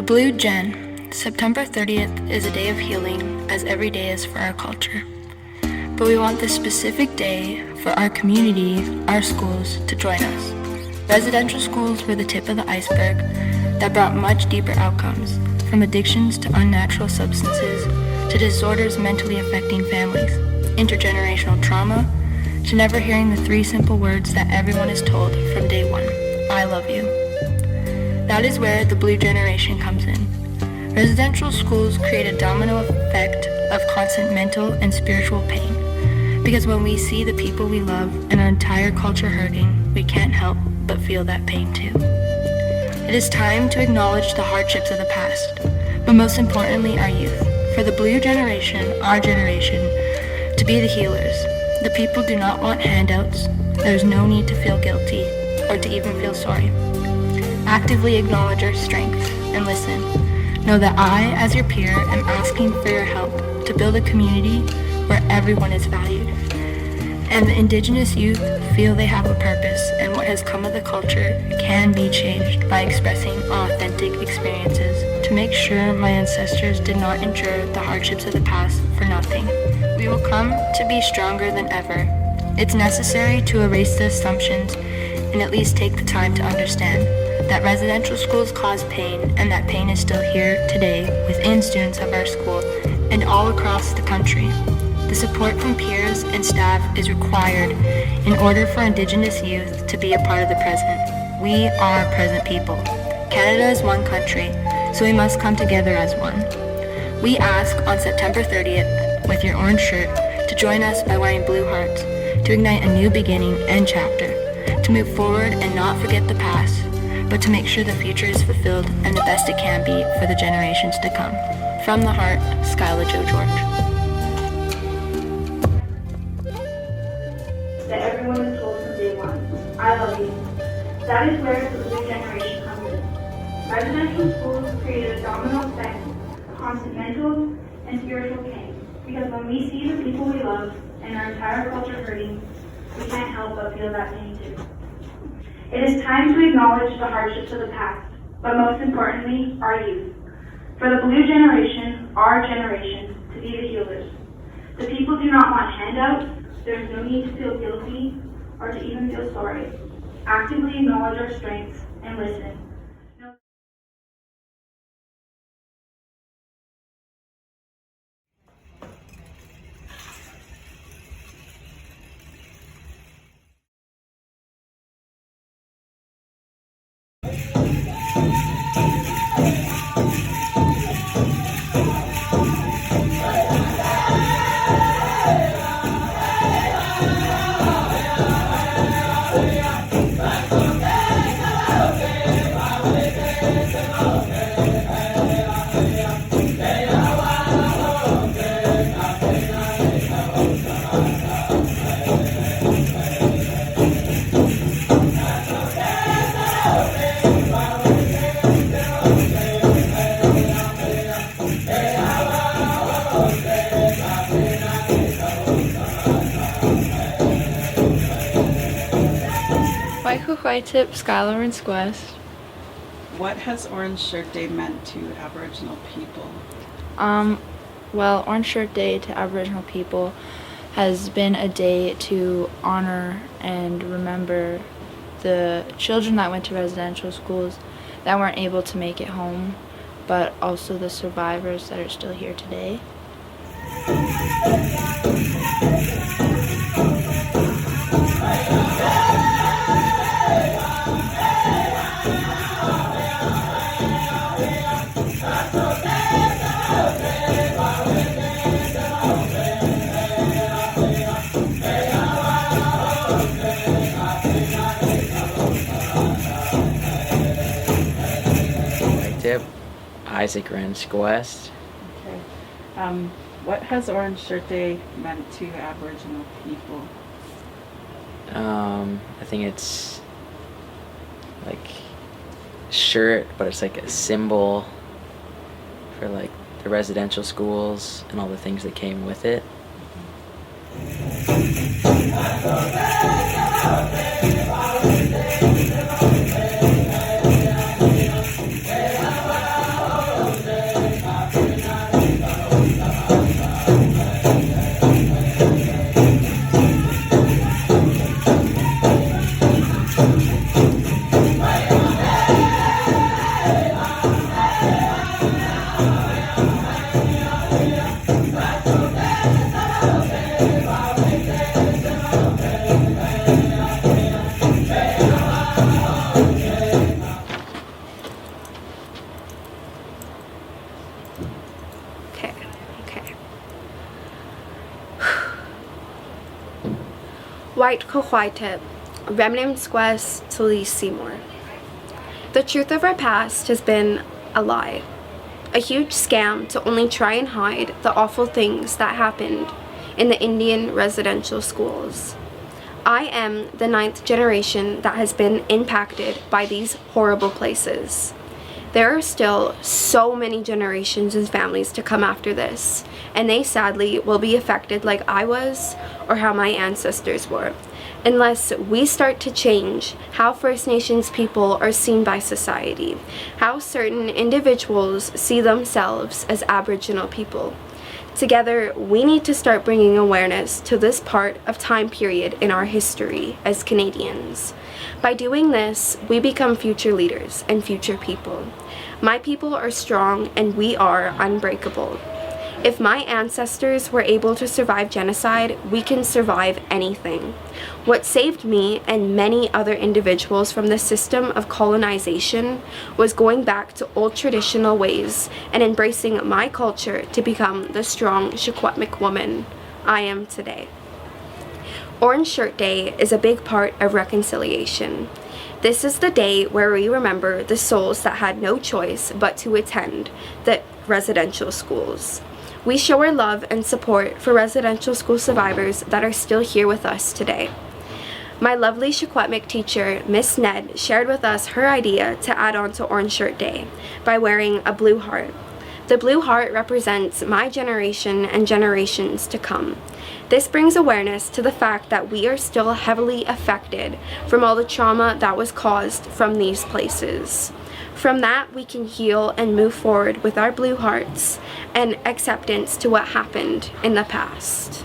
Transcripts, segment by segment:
Blue Gen, September 30th is a day of healing, as every day is for our culture. But we want this specific day for our community, our schools, to join us. Residential schools were the tip of the iceberg that brought much deeper outcomes, from addictions to unnatural substances, to disorders mentally affecting families, intergenerational trauma, to never hearing the three simple words that everyone is told from day one: I love you. That is where the Blue generation comes in. Residential schools create a domino effect of constant mental and spiritual pain, because when we see the people we love and our entire culture hurting, we can't help but feel that pain too. It is time to acknowledge the hardships of the past, but most importantly our youth. For the Blue generation, our generation, to be the healers. The people do not want handouts. There is no need to feel guilty or to even feel sorry. Actively acknowledge our strengths and listen. Know that I, as your peer, am asking for your help to build a community where everyone is valued. And the Indigenous youth feel they have a purpose, and what has come of the culture can be changed by expressing authentic experiences to make sure my ancestors did not endure the hardships of the past for nothing. We will come to be stronger than ever. It's necessary to erase the assumptions and at least take the time to understand that residential schools cause pain, and that pain is still here today within students of our school and all across the country. The support from peers and staff is required in order for Indigenous youth to be a part of the present. We are present people. Canada is one country, so we must come together as one. We ask on September 30th, with your orange shirt, to join us by wearing blue hearts, to ignite a new beginning and chapter, to move forward and not forget the past, but to make sure the future is fulfilled and the best it can be for the generations to come. From the heart, Skylah Joe-George. That everyone is told from day one, I love you. That is where the Blue generation comes in. Residential schools create a domino effect of constant mental and spiritual pain, because when we see the people we love and our entire culture hurting, we can't help but feel that pain too. It is time to acknowledge the hardships of the past, but most importantly, our youth. For the Blue generation, our generation, to be the healers. The people do not want handouts. There is no need to feel guilty or to even feel sorry. Actively acknowledge our strengths and listen. Tip, Skylar and Squest. What has Orange Shirt Day meant to Aboriginal people? Well, Orange Shirt Day to Aboriginal people has been a day to honor and remember the children that went to residential schools that weren't able to make it home, but also the survivors that are still here today. Isaac Ranch West. Okay. What has Orange Shirt Day meant to Aboriginal people? I think it's like shirt, but it's like a symbol for like the residential schools and all the things that came with it. Okay. White Cohwaitip, Remnant Talise Seymour. The truth of our past has been a lie. A huge scam to only try and hide the awful things that happened in the Indian residential schools. I am the 9th generation that has been impacted by these horrible places. There are still so many generations and families to come after this, and they sadly will be affected like I was or how my ancestors were, unless we start to change how First Nations people are seen by society, how certain individuals see themselves as Aboriginal people. Together, we need to start bringing awareness to this part of time period in our history as Canadians. By doing this, we become future leaders and future people. My people are strong and we are unbreakable. If my ancestors were able to survive genocide, we can survive anything. What saved me and many other individuals from the system of colonization was going back to old traditional ways and embracing my culture to become the strong Secwepemc woman I am today. Orange Shirt Day is a big part of reconciliation. This is the day where we remember the souls that had no choice but to attend the residential schools. We show our love and support for residential school survivors that are still here with us today. My lovely Secwepemc teacher, Ms.Ned, shared with us her idea to add on to Orange Shirt Day by wearing a blue heart. The blue heart represents my generation and generations to come. This brings awareness to the fact that we are still heavily affected from all the trauma that was caused from these places. From that, we can heal and move forward with our blue hearts and acceptance to what happened in the past.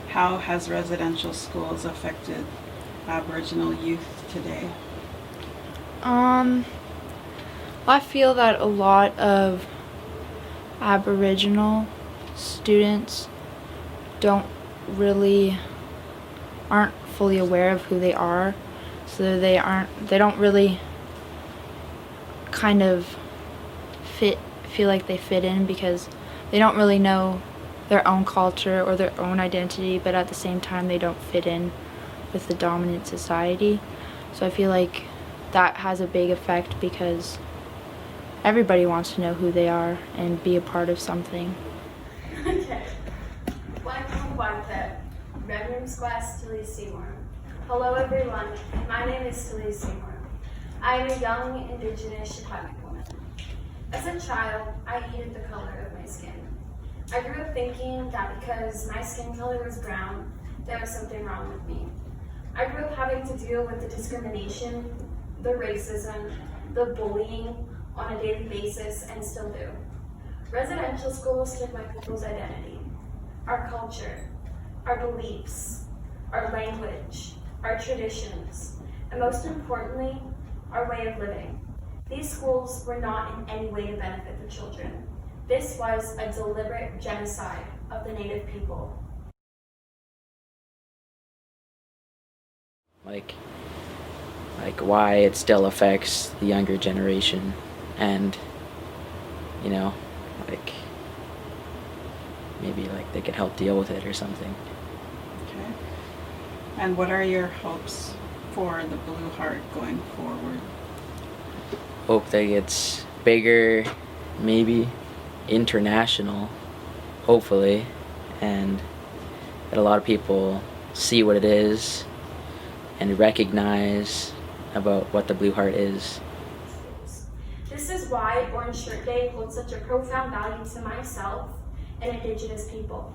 How has residential schools affected Aboriginal youth today? I feel that a lot of Aboriginal students aren't fully aware of who they are, so they don't really kind of feel like they fit in because they don't really know their own culture or their own identity, but at the same time they don't fit in with the dominant society. So I feel like that has a big effect because everybody wants to know who they are and be a part of something. Okay. Welcome back to Reverend's class, Talise Seymour. Hello everyone, my name is Talise Seymour. I am a young Indigenous Secwepemc woman. As a child, I hated the color of my skin. I grew up thinking that because my skin color was brown, there was something wrong with me. I grew up having to deal with the discrimination, the racism, the bullying on a daily basis, and still do. Residential schools took my people's identity, our culture, our beliefs, our language, our traditions, and most importantly, our way of living. These schools were not in any way to benefit the children. This was a deliberate genocide of the Native people. like why it still affects the younger generation, and you know, like maybe like they could help deal with it or something. Okay. And what are your hopes for the Blue Heart going forward? Hope that it's bigger, maybe international, hopefully, and that a lot of people see what it is and recognize about what the Blue Heart is. This is why Orange Shirt Day holds such a profound value to myself and Indigenous people.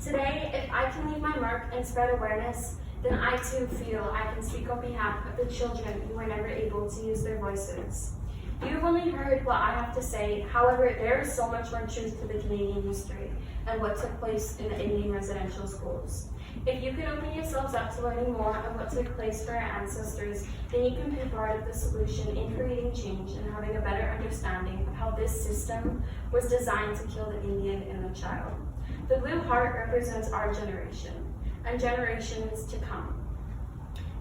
Today, if I can leave my mark and spread awareness, then I too feel I can speak on behalf of the children who were never able to use their voices. You've only heard what I have to say, however, there is so much more truth to the Canadian history and what took place in the Indian residential schools. If you can open yourselves up to learning more of what took place for our ancestors, then you can be part of the solution in creating change and having a better understanding of how this system was designed to kill the Indian and the child. The Blue Heart represents our generation and generations to come.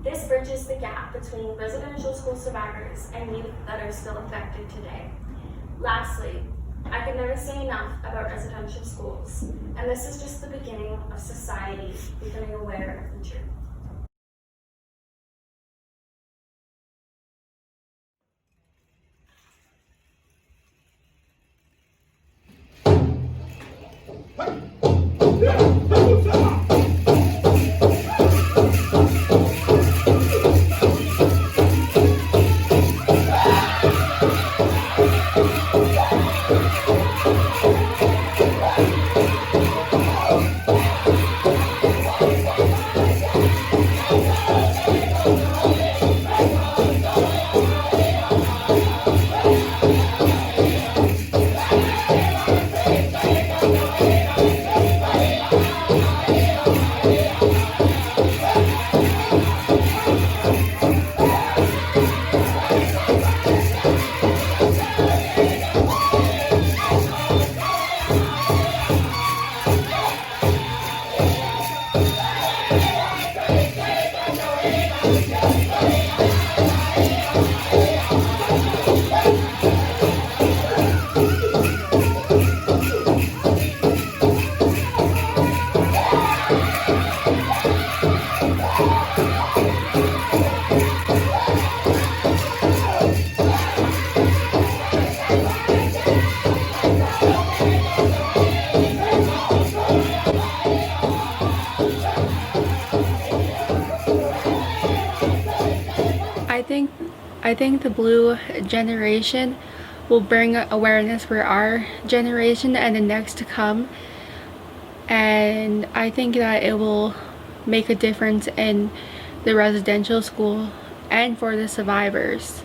This bridges the gap between residential school survivors and youth that are still affected today. Lastly, I can never say enough about residential schools, and this is just the beginning of society becoming aware of the truth. I think the blue generation will bring awareness for our generation and the next to come, and I think that it will make a difference in the residential school and for the survivors.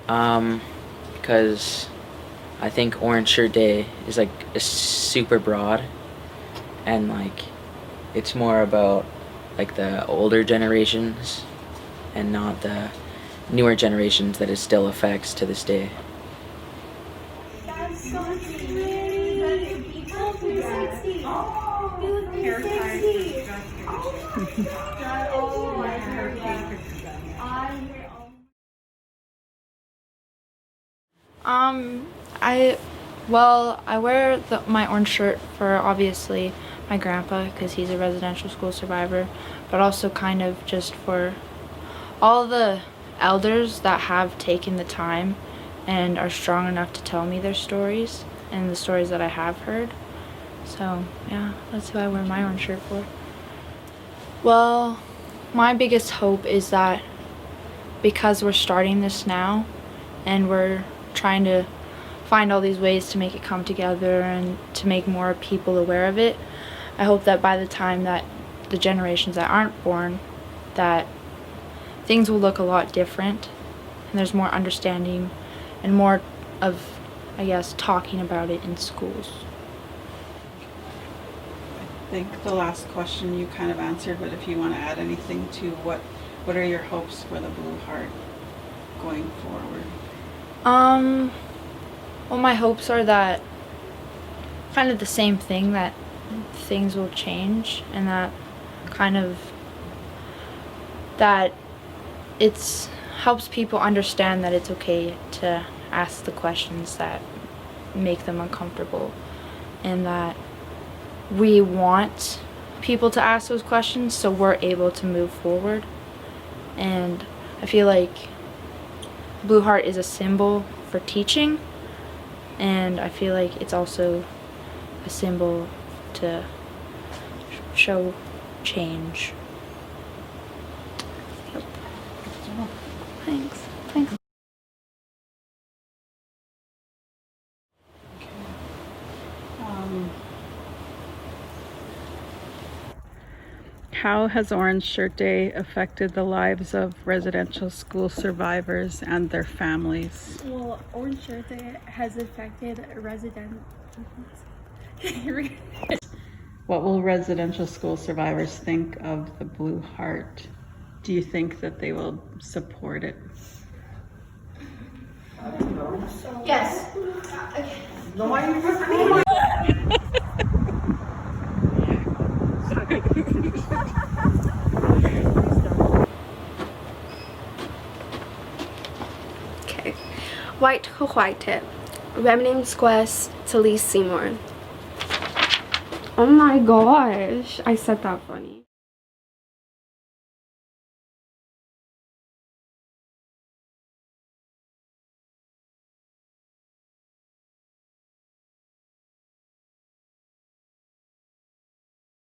Because I think Orange Shirt Day is like super broad, and like it's more about like the older generations and not the newer generations that it still affects to this day. That's so pretty. People, you're sexy. You look very sexy. Oh, I heard that. I hear I wear my orange shirt for obviously my grandpa because he's a residential school survivor, but also kind of just for all the elders that have taken the time and are strong enough to tell me their stories and the stories that I have heard. So yeah, that's who I wear my orange shirt for. Well, my biggest hope is that because we're starting this now and we're trying to find all these ways to make it come together and to make more people aware of it, I hope that by the time that the generations that aren't born, that things will look a lot different and there's more understanding and more of, I guess, talking about it in schools. I think the last question you kind of answered, but if you want to add anything to what are your hopes for the Blue Heart going forward? Well, my hopes are that kind of the same thing, that things will change and that it's helps people understand that it's okay to ask the questions that make them uncomfortable, and that we want people to ask those questions so we're able to move forward. And I feel like Blue Heart is a symbol for teaching, and I feel like it's also a symbol to show change. Yep. Thanks. How has Orange Shirt Day affected the lives of residential school survivors and their families? Well, Orange Shirt Day has affected What will residential school survivors think of the Blue Heart? Do you think that they will support it? Yes. Okay. White Hawaii Remnant Squest Talise Seymour. Oh my gosh, I said that funny.